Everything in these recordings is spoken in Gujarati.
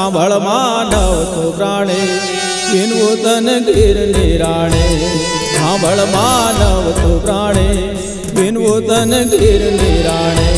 સાંભળ માનવ તું પ્રાણે વિનવું તન ગીર નિરાણે સાંભળ માનવ તું પ્રાણે વિનવું તન ગીર નિરાણે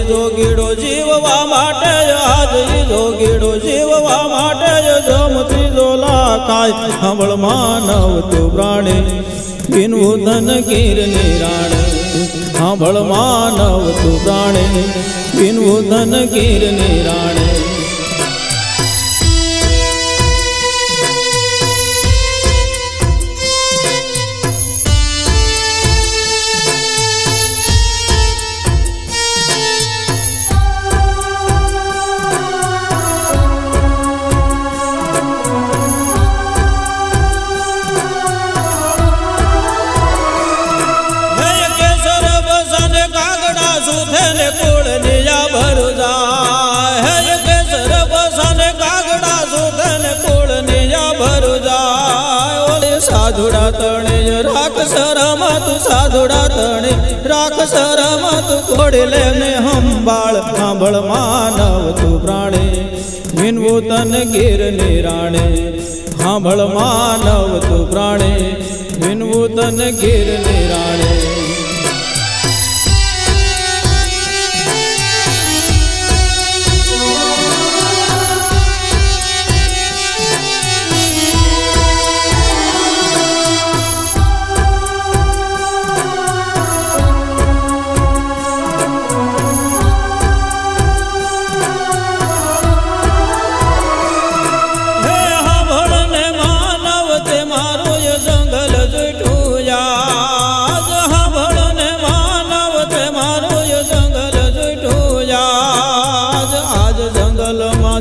જોગીડો જીવવા માટે આજ જોગીડો જીવવા માટે જમતી જોલા કાય સાંભળ માનવ તું પ્રાણે વિનવું તન ગીર નિરાણે સાંભળ માનવ તું પ્રાણે વિનવું તન ગીર નિરાણે સાધુડા તણે રાખ શરમા તું સાધુડા તણે રાખ શરમા તું કોડી લે ને સંભાળ સાંભળ માનવ તું પ્રાણે વિનવું તન ગીર નિરાણે સાંભળ માનવ તું પ્રાણે વિનવું તન ગીર નિરાણે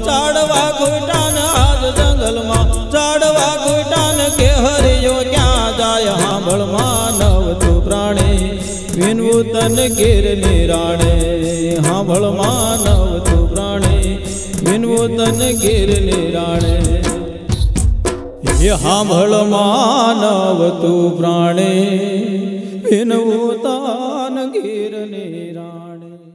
ચાડવા ઘૂટાન આજ જંગલમાં ચાડવા ઘૂટાન કે હરિયો ક્યાં જાય સાંભળ માનવ તું પ્રાણે વિનવું તન ગીર નિરાણે સાંભળ માનવ તું પ્રાણે વિનવું તન ગીર નિરાણે સાંભળ માનવ તું પ્રાણે વિનવું તન ગીર નિરાણે।